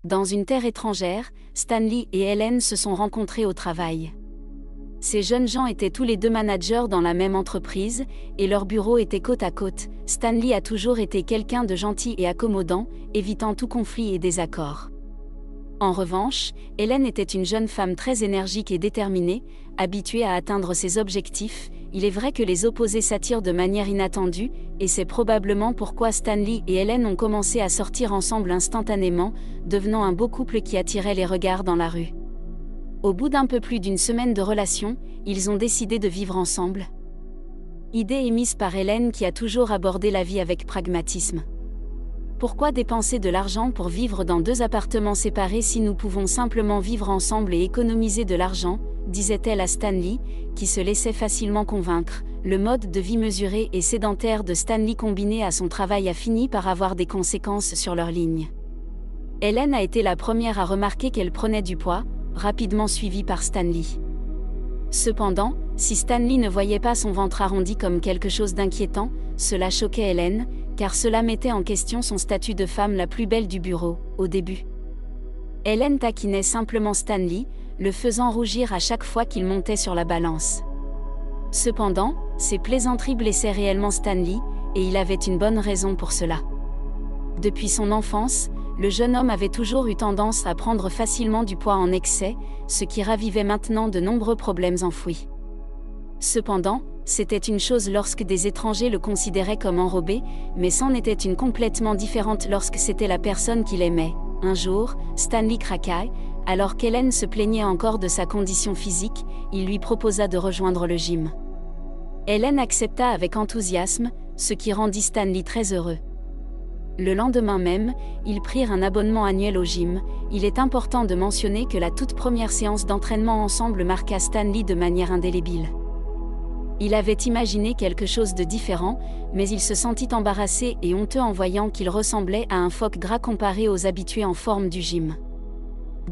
Dans une terre étrangère, Stanley et Helen se sont rencontrés au travail. Ces jeunes gens étaient tous les deux managers dans la même entreprise, et leurs bureaux étaient côte à côte. Stanley a toujours été quelqu'un de gentil et accommodant, évitant tout conflit et désaccord. En revanche, Helen était une jeune femme très énergique et déterminée, habituée à atteindre ses objectifs. Il est vrai que les opposés s'attirent de manière inattendue, et c'est probablement pourquoi Stanley et Helen ont commencé à sortir ensemble instantanément, devenant un beau couple qui attirait les regards dans la rue. Au bout d'un peu plus d'une semaine de relation, ils ont décidé de vivre ensemble. Idée émise par Helen qui a toujours abordé la vie avec pragmatisme. Pourquoi dépenser de l'argent pour vivre dans deux appartements séparés si nous pouvons simplement vivre ensemble et économiser de l'argent, disait-elle à Stanley, qui se laissait facilement convaincre. Le mode de vie mesuré et sédentaire de Stanley combiné à son travail a fini par avoir des conséquences sur leur ligne. Helen a été la première à remarquer qu'elle prenait du poids, rapidement suivie par Stanley. Cependant, si Stanley ne voyait pas son ventre arrondi comme quelque chose d'inquiétant, cela choquait Helen, car cela mettait en question son statut de femme la plus belle du bureau, au début. Helen taquinait simplement Stanley, le faisant rougir à chaque fois qu'il montait sur la balance. Cependant, ces plaisanteries blessaient réellement Stanley, et il avait une bonne raison pour cela. Depuis son enfance, le jeune homme avait toujours eu tendance à prendre facilement du poids en excès, ce qui ravivait maintenant de nombreux problèmes enfouis. Cependant, c'était une chose lorsque des étrangers le considéraient comme enrobé, mais c'en était une complètement différente lorsque c'était la personne qu'il aimait. Un jour, Stanley craqua, alors qu'Helen se plaignait encore de sa condition physique, il lui proposa de rejoindre le gym. Helen accepta avec enthousiasme, ce qui rendit Stanley très heureux. Le lendemain même, ils prirent un abonnement annuel au gym. Il est important de mentionner que la toute première séance d'entraînement ensemble marqua Stanley de manière indélébile. Il avait imaginé quelque chose de différent, mais il se sentit embarrassé et honteux en voyant qu'il ressemblait à un phoque gras comparé aux habitués en forme du gym.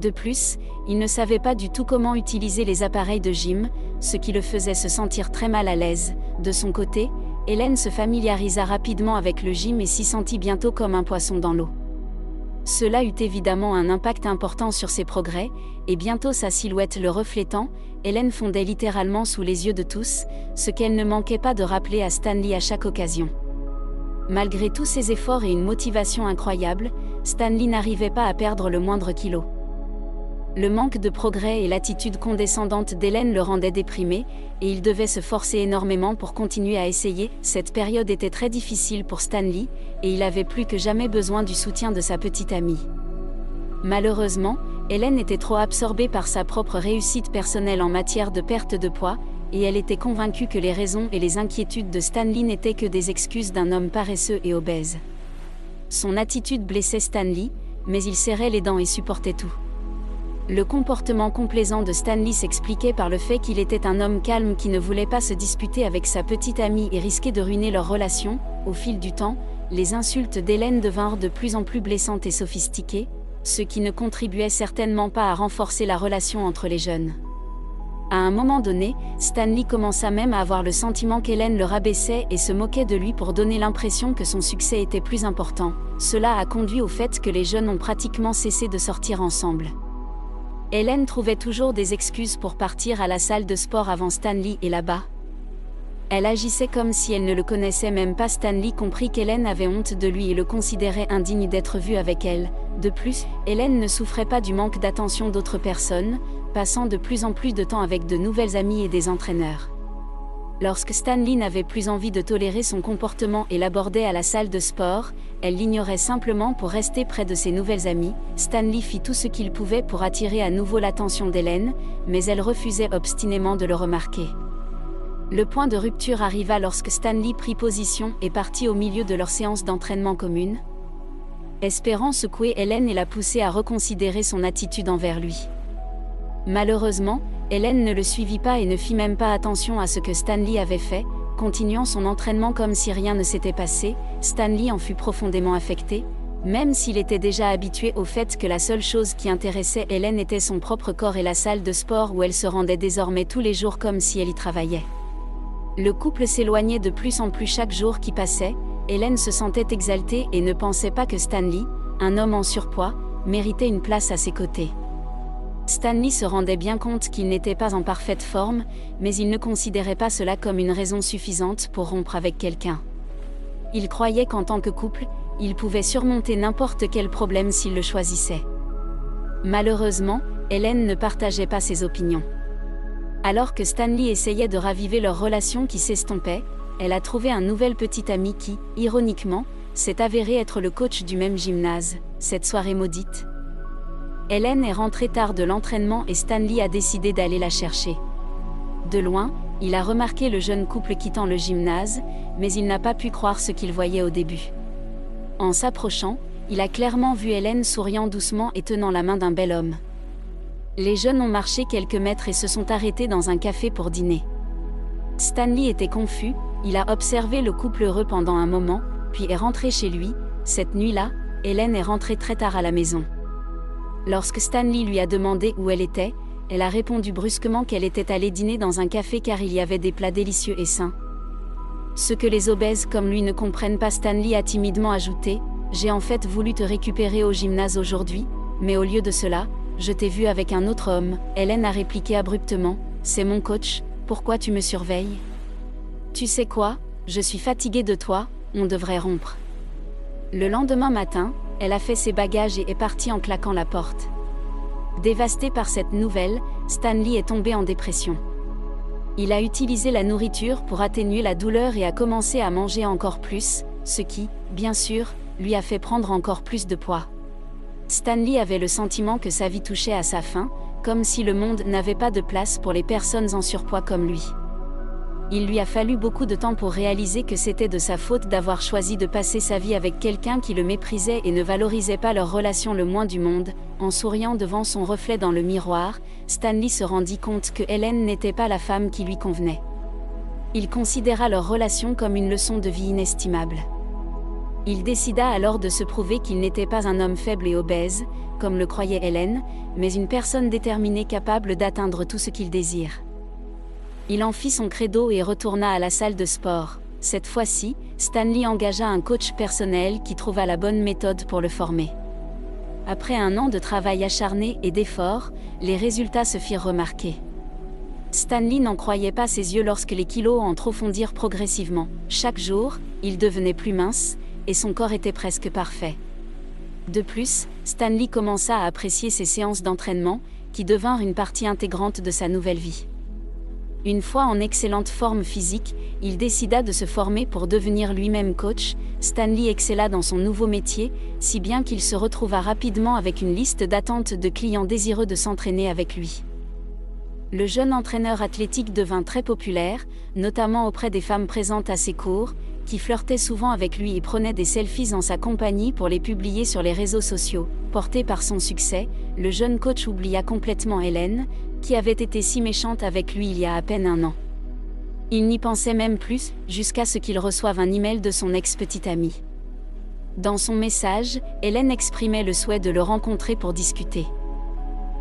De plus, il ne savait pas du tout comment utiliser les appareils de gym, ce qui le faisait se sentir très mal à l'aise. De son côté, Helen se familiarisa rapidement avec le gym et s'y sentit bientôt comme un poisson dans l'eau. Cela eut évidemment un impact important sur ses progrès, et bientôt sa silhouette le reflétant, Helen fondait littéralement sous les yeux de tous, ce qu'elle ne manquait pas de rappeler à Stanley à chaque occasion. Malgré tous ses efforts et une motivation incroyable, Stanley n'arrivait pas à perdre le moindre kilo. Le manque de progrès et l'attitude condescendante d'Helen le rendaient déprimé, et il devait se forcer énormément pour continuer à essayer. Cette période était très difficile pour Stanley, et il avait plus que jamais besoin du soutien de sa petite amie. Malheureusement, Helen était trop absorbée par sa propre réussite personnelle en matière de perte de poids, et elle était convaincue que les raisons et les inquiétudes de Stanley n'étaient que des excuses d'un homme paresseux et obèse. Son attitude blessait Stanley, mais il serrait les dents et supportait tout. Le comportement complaisant de Stanley s'expliquait par le fait qu'il était un homme calme qui ne voulait pas se disputer avec sa petite amie et risquer de ruiner leur relation. Au fil du temps, les insultes d'Helen devinrent de plus en plus blessantes et sophistiquées, ce qui ne contribuait certainement pas à renforcer la relation entre les jeunes. À un moment donné, Stanley commença même à avoir le sentiment qu'Helen le rabaissait et se moquait de lui pour donner l'impression que son succès était plus important. Cela a conduit au fait que les jeunes ont pratiquement cessé de sortir ensemble. Helen trouvait toujours des excuses pour partir à la salle de sport avant Stanley et là-bas. Elle agissait comme si elle ne le connaissait même pas. Stanley comprit qu'Helen avait honte de lui et le considérait indigne d'être vu avec elle. De plus, Helen ne souffrait pas du manque d'attention d'autres personnes, passant de plus en plus de temps avec de nouvelles amies et des entraîneurs. Lorsque Stanley n'avait plus envie de tolérer son comportement et l'abordait à la salle de sport, elle l'ignorait simplement pour rester près de ses nouvelles amies. Stanley fit tout ce qu'il pouvait pour attirer à nouveau l'attention d'Helen, mais elle refusait obstinément de le remarquer. Le point de rupture arriva lorsque Stanley prit position et partit au milieu de leur séance d'entraînement commune, espérant secouer Helen et la pousser à reconsidérer son attitude envers lui. Malheureusement, Helen ne le suivit pas et ne fit même pas attention à ce que Stanley avait fait, continuant son entraînement comme si rien ne s'était passé. Stanley en fut profondément affecté, même s'il était déjà habitué au fait que la seule chose qui intéressait Helen était son propre corps et la salle de sport où elle se rendait désormais tous les jours comme si elle y travaillait. Le couple s'éloignait de plus en plus chaque jour qui passait. Helen se sentait exaltée et ne pensait pas que Stanley, un homme en surpoids, méritait une place à ses côtés. Stanley se rendait bien compte qu'il n'était pas en parfaite forme, mais il ne considérait pas cela comme une raison suffisante pour rompre avec quelqu'un. Il croyait qu'en tant que couple, il pouvait surmonter n'importe quel problème s'il le choisissait. Malheureusement, Hélène ne partageait pas ses opinions. Alors que Stanley essayait de raviver leur relation qui s'estompait, elle a trouvé un nouvel petit ami qui, ironiquement, s'est avéré être le coach du même gymnase, cette soirée maudite. Hélène est rentrée tard de l'entraînement et Stanley a décidé d'aller la chercher. De loin, il a remarqué le jeune couple quittant le gymnase, mais il n'a pas pu croire ce qu'il voyait au début. En s'approchant, il a clairement vu Hélène souriant doucement et tenant la main d'un bel homme. Les jeunes ont marché quelques mètres et se sont arrêtés dans un café pour dîner. Stanley était confus, il a observé le couple heureux pendant un moment, puis est rentré chez lui. Cette nuit-là, Hélène est rentrée très tard à la maison. Lorsque Stanley lui a demandé où elle était, elle a répondu brusquement qu'elle était allée dîner dans un café car il y avait des plats délicieux et sains. Ce que les obèses comme lui ne comprennent pas, Stanley a timidement ajouté, « J'ai en fait voulu te récupérer au gymnase aujourd'hui, mais au lieu de cela, je t'ai vu avec un autre homme. » Hélène a répliqué abruptement, « C'est mon coach, pourquoi tu me surveilles ? Tu sais quoi, je suis fatiguée de toi, on devrait rompre. » Le lendemain matin, elle a fait ses bagages et est partie en claquant la porte. Dévasté par cette nouvelle, Stanley est tombé en dépression. Il a utilisé la nourriture pour atténuer la douleur et a commencé à manger encore plus, ce qui, bien sûr, lui a fait prendre encore plus de poids. Stanley avait le sentiment que sa vie touchait à sa fin, comme si le monde n'avait pas de place pour les personnes en surpoids comme lui. Il lui a fallu beaucoup de temps pour réaliser que c'était de sa faute d'avoir choisi de passer sa vie avec quelqu'un qui le méprisait et ne valorisait pas leur relation le moins du monde. En souriant devant son reflet dans le miroir, Stanley se rendit compte que Hélène n'était pas la femme qui lui convenait. Il considéra leur relation comme une leçon de vie inestimable. Il décida alors de se prouver qu'il n'était pas un homme faible et obèse, comme le croyait Hélène, mais une personne déterminée capable d'atteindre tout ce qu'il désire. Il en fit son credo et retourna à la salle de sport. Cette fois-ci, Stanley engagea un coach personnel qui trouva la bonne méthode pour le former. Après un an de travail acharné et d'efforts, les résultats se firent remarquer. Stanley n'en croyait pas ses yeux lorsque les kilos en trop fondirent progressivement. Chaque jour, il devenait plus mince, et son corps était presque parfait. De plus, Stanley commença à apprécier ses séances d'entraînement, qui devinrent une partie intégrante de sa nouvelle vie. Une fois en excellente forme physique, il décida de se former pour devenir lui-même coach. Stanley excella dans son nouveau métier, si bien qu'il se retrouva rapidement avec une liste d'attente de clients désireux de s'entraîner avec lui. Le jeune entraîneur athlétique devint très populaire, notamment auprès des femmes présentes à ses cours, qui flirtaient souvent avec lui et prenaient des selfies en sa compagnie pour les publier sur les réseaux sociaux. Porté par son succès, le jeune coach oublia complètement Hélène, qui avait été si méchante avec lui il y a à peine un an. Il n'y pensait même plus, jusqu'à ce qu'il reçoive un email de son ex-petite amie. Dans son message, Hélène exprimait le souhait de le rencontrer pour discuter.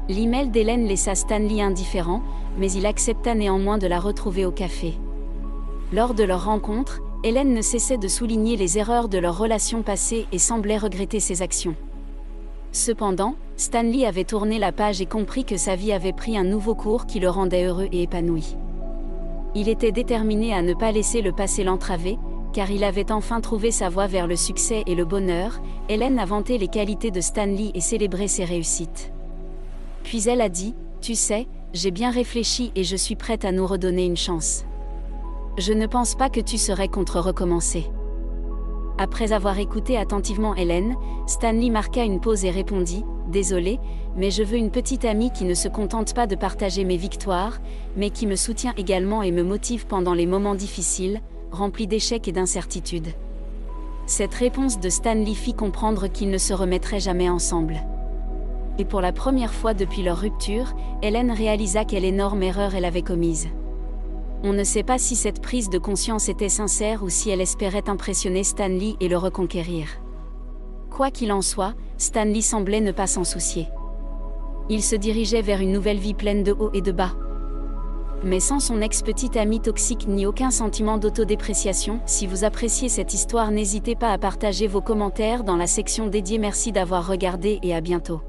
L'email d'Hélène laissa Stanley indifférent, mais il accepta néanmoins de la retrouver au café. Lors de leur rencontre, Hélène ne cessait de souligner les erreurs de leur relation passée et semblait regretter ses actions. Cependant, Stanley avait tourné la page et compris que sa vie avait pris un nouveau cours qui le rendait heureux et épanoui. Il était déterminé à ne pas laisser le passé l'entraver, car il avait enfin trouvé sa voie vers le succès et le bonheur. Hélène a vanté les qualités de Stanley et célébré ses réussites. Puis elle a dit, « Tu sais, j'ai bien réfléchi et je suis prête à nous redonner une chance. Je ne pense pas que tu serais contre recommencer. » Après avoir écouté attentivement Hélène, Stanley marqua une pause et répondit, « Désolé, mais je veux une petite amie qui ne se contente pas de partager mes victoires, mais qui me soutient également et me motive pendant les moments difficiles, remplis d'échecs et d'incertitudes. » Cette réponse de Stanley fit comprendre qu'ils ne se remettraient jamais ensemble. Et pour la première fois depuis leur rupture, Hélène réalisa quelle énorme erreur elle avait commise. On ne sait pas si cette prise de conscience était sincère ou si elle espérait impressionner Stanley et le reconquérir. Quoi qu'il en soit, Stanley semblait ne pas s'en soucier. Il se dirigeait vers une nouvelle vie pleine de hauts et de bas. mais sans son ex-petite amie toxique ni aucun sentiment d'autodépréciation. Si vous appréciez cette histoire, n'hésitez pas à partager vos commentaires dans la section dédiée. Merci d'avoir regardé et à bientôt.